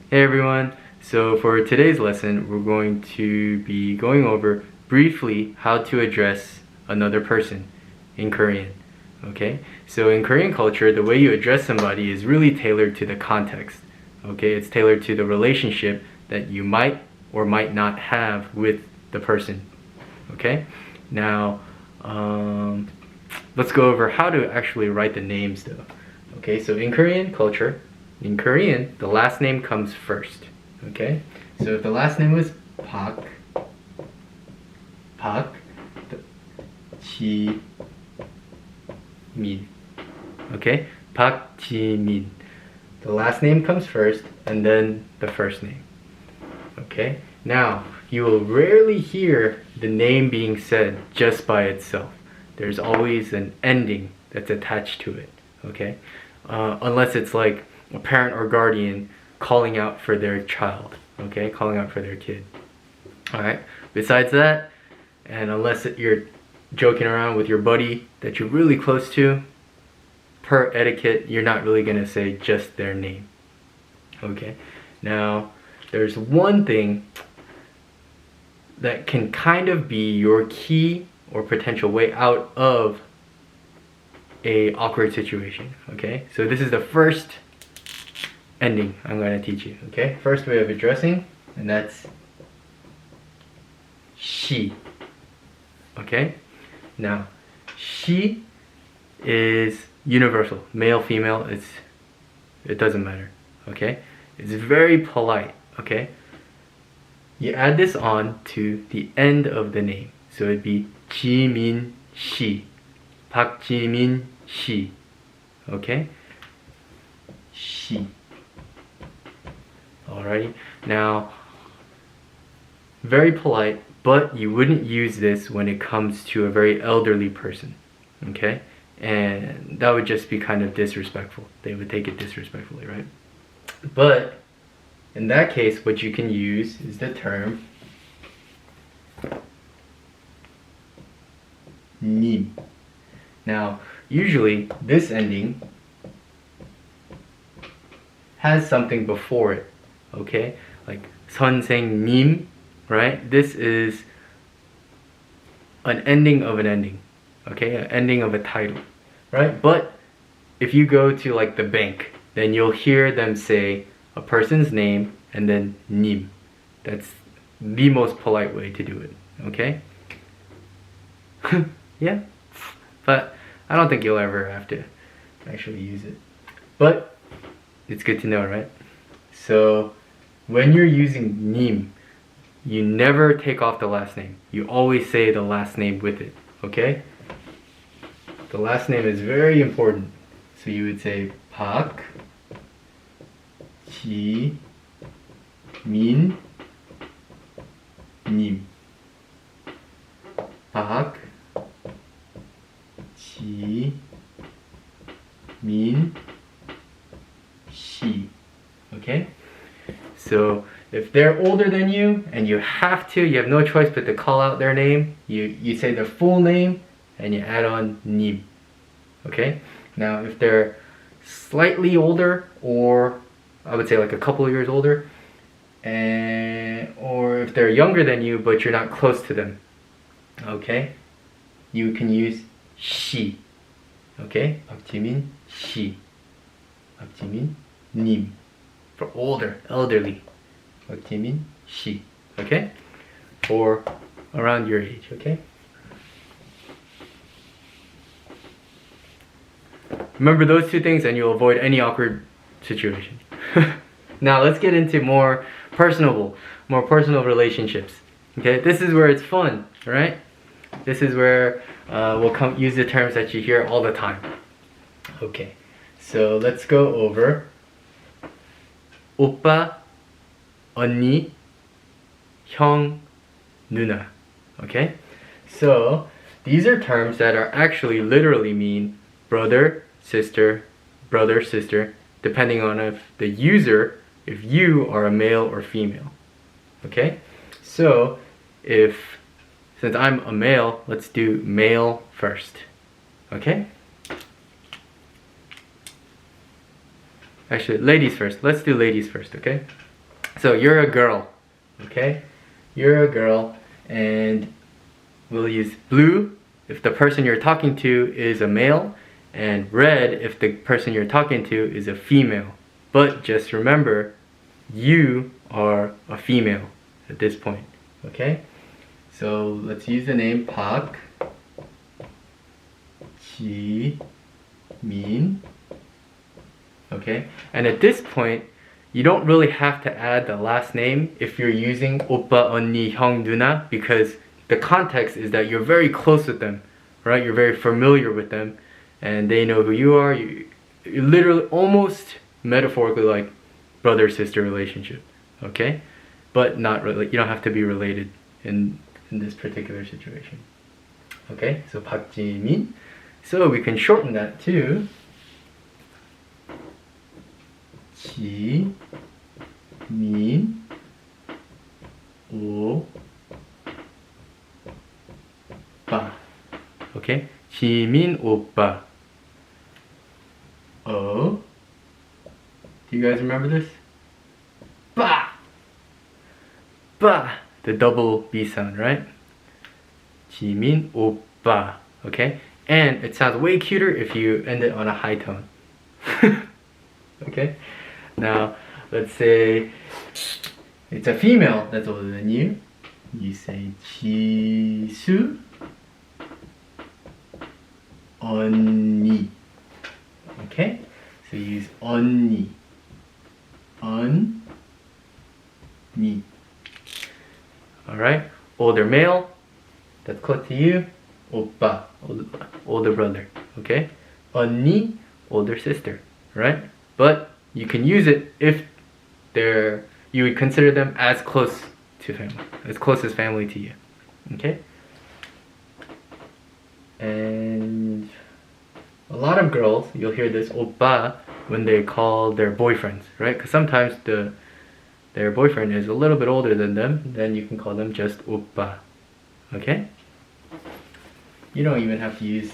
Hey everyone, so for today's lesson we're going to be going over briefly how to address another person in Korean. Okay, so in Korean culture the way you address somebody is really tailored to the context. Okay, it's tailored to the relationship that you might or might not have with the person. Okay, now let's go over how to actually write the names though. Okay, so in Korean culture, in Korean, the last name comes first. Okay, so if the last name was Park, Ji Min. Okay, Park Ji Min. The last name comes first, and then the first name. Okay, now you will rarely hear the name being said just by itself. There's always an ending that's attached to it. Okay, unless it's like a parent or guardian calling out for their child, okay, calling out for their kid. Alright, besides that, and unless you're joking around with your buddy that you're really close to, per etiquette, you're not really gonna say just their name. Okay, now there's one thing that can kind of be your key or potential way out of a awkward situation. Okay, so this is the first ending I'm going to teach you. Okay, first way of addressing, and that's she. Okay, now she is universal, male, female, it doesn't matter. Okay, it's very polite. Okay, you add this on to the end of the name, so it'd be Jimin Shi, Park Jimin Shi. Okay, she. Alrighty, now very polite, but you wouldn't use this when it comes to a very elderly person. Okay, and that would just be kind of disrespectful. They would take it disrespectfully, right? But in that case, what you can use is the term 님. Now, usually this ending has something before it. Okay, like 선생님, right? This is an ending of an ending. Okay, an ending of a title, right? But if you go to like the bank, then you'll hear them say a person's name and then 님. That's the most polite way to do it. Okay. Yeah, but I don't think you'll ever have to actually use it, but it's good to know, right? So when you're using 님, you never take off the last name. You always say the last name with it. Okay, the last name is very important, so you would say Park Ji Min 님. Park Ji Min Shi. Okay, so if they're older than you and you have no choice but to call out their name, you say their full name and you add on 님. Okay, now if they're slightly older, or I would say like a couple of years older, or if they're younger than you but you're not close to them, okay, you can use she. Okay, 박지민 she, 박지민 님. For older, elderly, 박지민 she. Okay, or around your age. Okay, remember those two things and you'll avoid any awkward situation. Now let's get into more personal relationships. Okay, this is where it's fun, right? This is where we'll use the terms that you hear all the time. Okay, so let's go over 오빠, 언니, 형, 누나. Okay, so these are terms that are actually literally mean brother, sister, depending on if the user, if you are a male or female. Okay, so since I'm a male, let's do male first. Okay, actually ladies first. Let's do ladies first. Okay, So you're a girl, okay? You're a girl, and we'll use blue if the person you're talking to is a male, and red if the person you're talking to is a female. But just remember, you are a female at this point, okay? So let's use the name Park Ji Min. Okay, and at this point, you don't really have to add the last name if you're using 오빠, 언니, 형, 누나, because the context is that you're very close with them, right? You're very familiar with them, and they know who you are. You're literally almost metaphorically like brother-sister relationship, okay? But not really. You don't have to be related in this particular situation. Okay, so Park Ji-min. So we can shorten that to Ji Min O Ba. Okay, Ji Min Oppa. Oh, do you guys remember this? Ba, ba. The double B sound, right? Ji Min Oppa. Okay, and it sounds way cuter if you end it on a high tone. Okay, now let's say it's a female that's older than you. You say Jisu 언니. Okay, so you use 언니. 언니. Alright, older male that's close to you, 오빠, older brother. Okay, 언니, older sister, right? But you can use it if you would consider them as close to family, as close as family to you. Okay? And a lot of girls, you'll hear this 오빠 when they call their boyfriends, right? Because sometimes their boyfriend is a little bit older than them, then you can call them just 오빠. Okay? You don't even have to use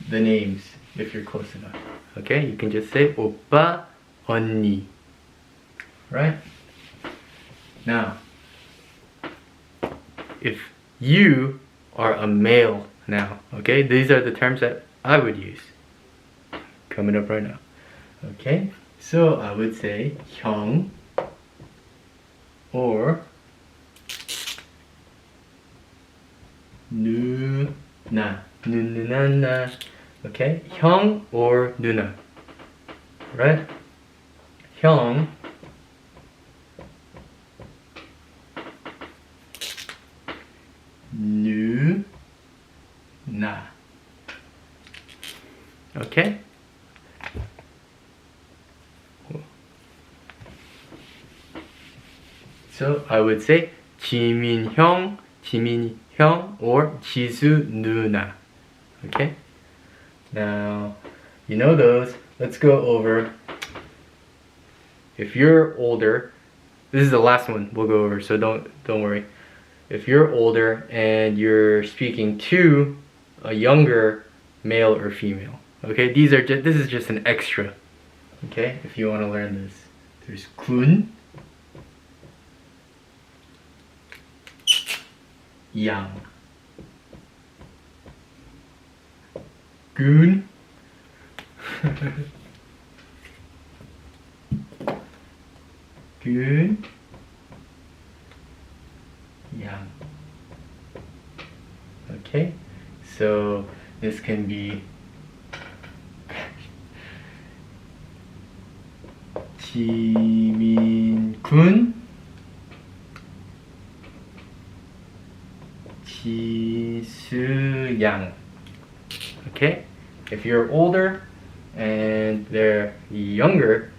the names if you're close enough. Okay? You can just say 오빠, 언니. Right? Now, if you are a male now, okay? These are the terms that I would use. Coming up right now. Okay? So I would say 형 or 누나. 누나. Okay? 형 or 누나. Right? 형 누나. Okay? So I would say 지민 형, 지민 형, or 지수 누나. Okay? Now, you know those. Let's go over. If you're older, this is the last one we'll go over, so don't worry. If you're older and you're speaking to a younger male or female, okay, this is just an extra. Okay, if you want to learn this, there's 군, 양, 군, 군, 양. Okay, so this can be 지민군, 지수양. Okay, if you're older and they're younger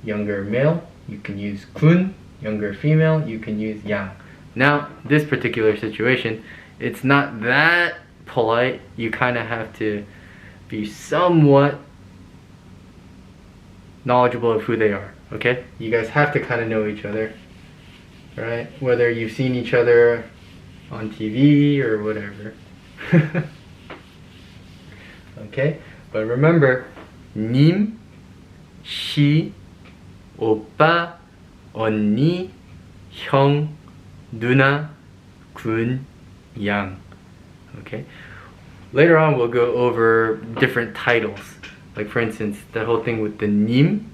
male, you can use 군. Younger female, you can use 양. Now, this particular situation, it's not that polite. You kind of have to be somewhat knowledgeable of who they are, okay? You guys have to kind of know each other, right? Whether you've seen each other on TV or whatever. Okay? But remember, 님, 시, 오빠, 언니, 형, 누나, 군, 양. Okay. Later on, we'll go over different titles. Like for instance, that whole thing with the 님.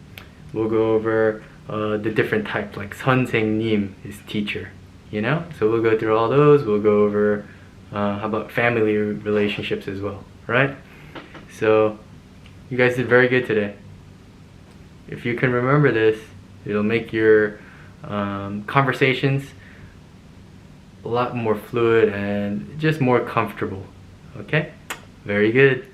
We'll go over the different types. Like 선생님 is teacher. You know. So we'll go through all those. We'll go over how about family relationships as well. Right. So you guys did very good today. If you can remember this, it'll make your conversations a lot more fluid and just more comfortable. Okay? Very good.